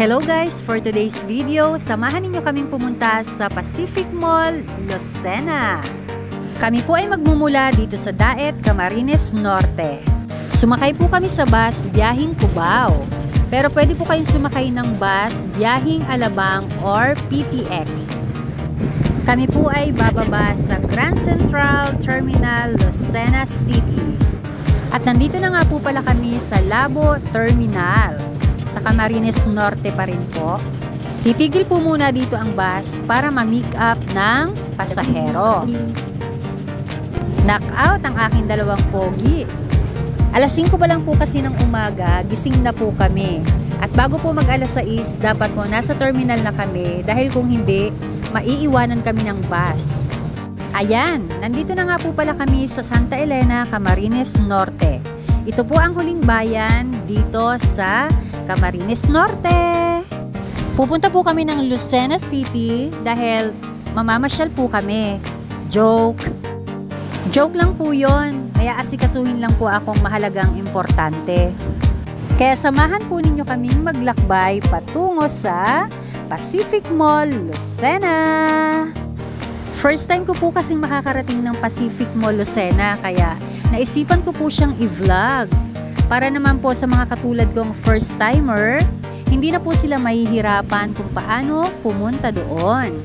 Hello guys! For today's video, samahan ninyo kaming pumunta sa Pacific Mall, Lucena. Kami po ay magmumula dito sa Daet, Camarines Norte. Sumakay po kami sa bus biyahing Cubao. Pero pwede po kayong sumakay ng bus biyahing Alabang or PTX. Kami po ay bababa sa Grand Central Terminal, Lucena City. At nandito na nga po pala kami sa Labo Terminal. Sa Camarines Norte pa rin po. Titigil po muna dito ang bus para ma-meet up ng pasahero. Knock-out ang aking dalawang pogi. Alas 5 pa lang po kasi ng umaga, gising na po kami. At bago po mag alas 6, dapat po nasa terminal na kami dahil kung hindi, maiiwanan kami ng bus. Ayan, nandito na nga po pala kami sa Santa Elena, Camarines Norte. Ito po ang huling bayan dito sa Camarines Norte. Pupunta po kami ng Lucena City dahil mamamasyal po kami. Joke lang po yon. May aasikasuhin lang po akong mahalagang importante. Kaya samahan po ninyo kaming maglakbay patungo sa Pacific Mall, Lucena. First time ko po kasing makakarating ng Pacific Mall, Lucena, kaya naisipan ko po siyang i-vlog. Para naman po sa mga katulad kong first timer, hindi na po sila mahihirapan kung paano pumunta doon.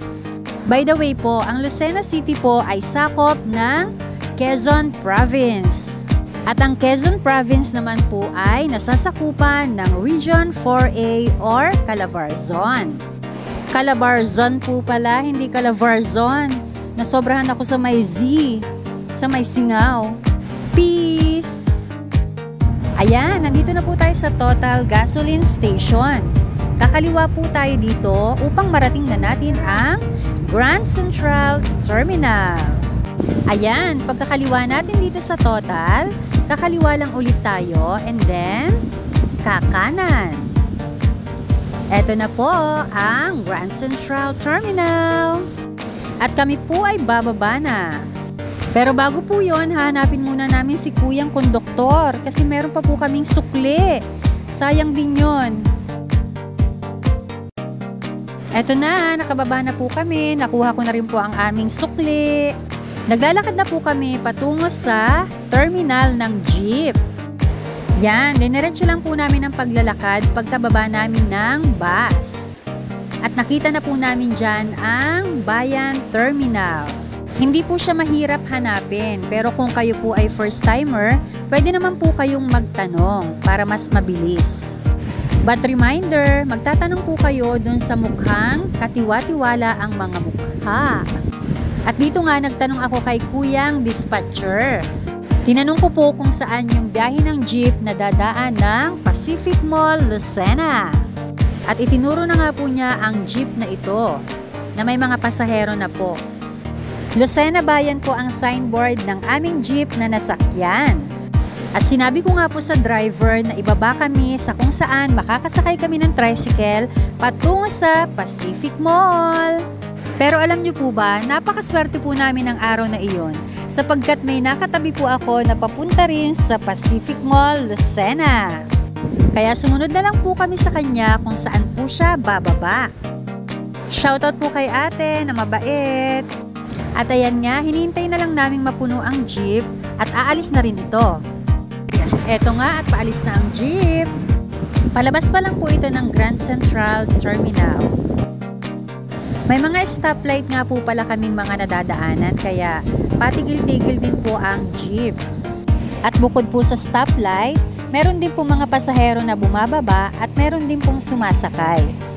By the way po, ang Lucena City po ay sakop ng Quezon Province. At ang Quezon Province naman po ay nasasakupan ng Region 4A or Calabarzon. Calabarzon po pala, hindi Calabarzon. Nasobrahan ako sa may Z, sa may singaw. Peace! Ayan, nandito na po tayo sa Total Gasoline Station. Kakaliwa po tayo dito upang marating na natin ang Grand Central Terminal. Ayan, pagkakaliwa natin dito sa Total, kakaliwa lang ulit tayo and then kakanan. Eto na po ang Grand Central Terminal. At kami po ay bababa na. Pero bago po yun, hanapin muna namin si Kuyang Konduktor kasi meron pa po kaming sukli. Sayang din yun. Eto na, nakababa na po kami. Nakuha ko na rin po ang aming sukli. Naglalakad na po kami patungo sa terminal ng jeep. Yan, diniretso lang po namin ang paglalakad pagkababa namin ng bus. At nakita na po namin dyan ang Bayan Terminal. Hindi po siya mahirap hanapin, pero kung kayo po ay first timer, pwede naman po kayong magtanong para mas mabilis. But reminder, magtatanong po kayo dun sa mukhang katiwa-tiwala ang mga mukha. At dito nga nagtanong ako kay Kuyang Dispatcher. Tinanong ko po kung saan yung biyahe ng jeep na dadaan ng Pacific Mall, Lucena. At itinuro na nga po niya ang jeep na ito, na may mga pasahero na po. Lucena Bayan po ang signboard ng aming jeep na nasakyan. At sinabi ko nga po sa driver na ibaba kami sa kung saan makakasakay kami ng tricycle patungo sa Pacific Mall. Pero alam niyo po ba, napakaswerte po namin ng araw na iyon sapagkat may nakatabi po ako na papunta rin sa Pacific Mall, Lucena. Kaya sumunod na lang po kami sa kanya kung saan po siya bababa. Shoutout po kay ate na mabait. At ayan nga, hinihintay na lang naming mapuno ang jeep at aalis na rin ito. Eto nga at paalis na ang jeep. Palabas pa lang po ito ng Grand Central Terminal. May mga stoplight nga po pala kaming mga nadadaanan kaya patigil-tigil din po ang jeep. At bukod po sa stoplight, meron din po mga pasahero na bumababa at meron din pong sumasakay.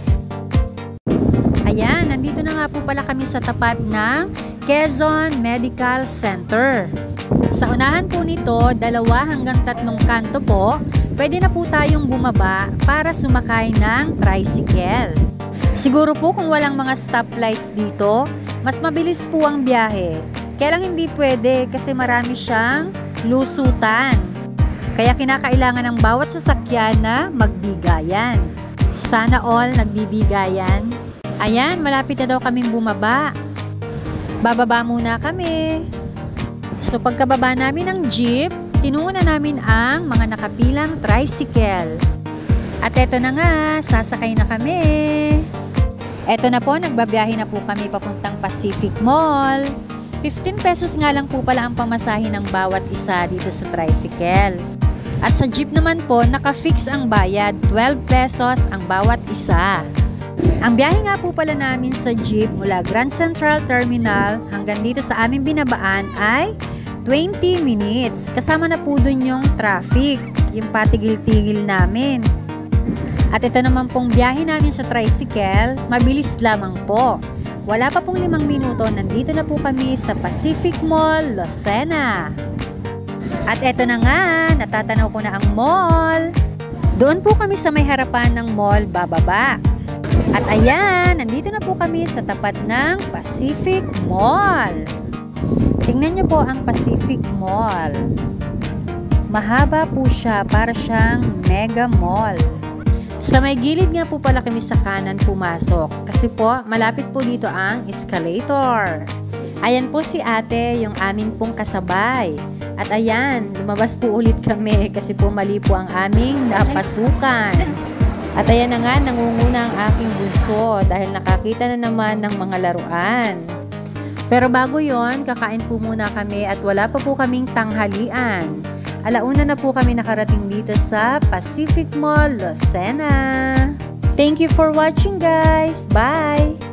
Ayan, nandito na nga po pala kami sa tapat ng Quezon Medical Center. Sa unahan po nito, 2 hanggang 3 kanto po, pwede na po tayong bumaba para sumakay ng tricycle. Siguro po kung walang mga stoplights dito, mas mabilis po ang biyahe. Kaya lang hindi pwede kasi marami siyang lusutan. Kaya kinakailangan ng bawat sasakyan na magbigayan. Sana all nagbibigayan. Ayan, malapit na daw kaming bumaba. Bababa muna kami. So pagkababa namin ng jeep, tinungo na namin ang mga nakapilang tricycle. At eto na nga, sasakay na kami. Eto na po, nagbabiyahe na po kami papuntang Pacific Mall. 15 pesos nga lang po pala ang pamasahe ng bawat isa dito sa tricycle. At sa jeep naman po, naka-fix ang bayad, 12 pesos ang bawat isa. Ang biyahe nga po pala namin sa jeep mula Grand Central Terminal hanggang dito sa aming binabaan ay 20 minutes. Kasama na po dun yung traffic, yung patigil-tigil namin. At ito naman pong biyahe namin sa tricycle, mabilis lamang po. Wala pa pong 5 minuto, nandito na po kami sa Pacific Mall, Lucena. At eto na nga, natatanaw ko na ang mall. Doon po kami sa may harapan ng mall, bababa. At ayan, nandito na po kami sa tapat ng Pacific Mall. Tingnan niyo po ang Pacific Mall. Mahaba po siya, para siyang mega mall. Sa may gilid nga po pala kami sa kanan pumasok kasi po malapit po dito ang escalator. Ayan po si ate, yung amin pong kasabay. At ayan, lumabas po ulit kami kasi po mali po ang aming napasukan. At ayan na nga, nangunguna ang aking bunso dahil nakakita na naman ng mga laruan. Pero bago yon, kakain po muna kami at wala pa po kaming tanghalian. Alauna na po kami nakarating dito sa Pacific Mall, Lucena. Thank you for watching guys. Bye!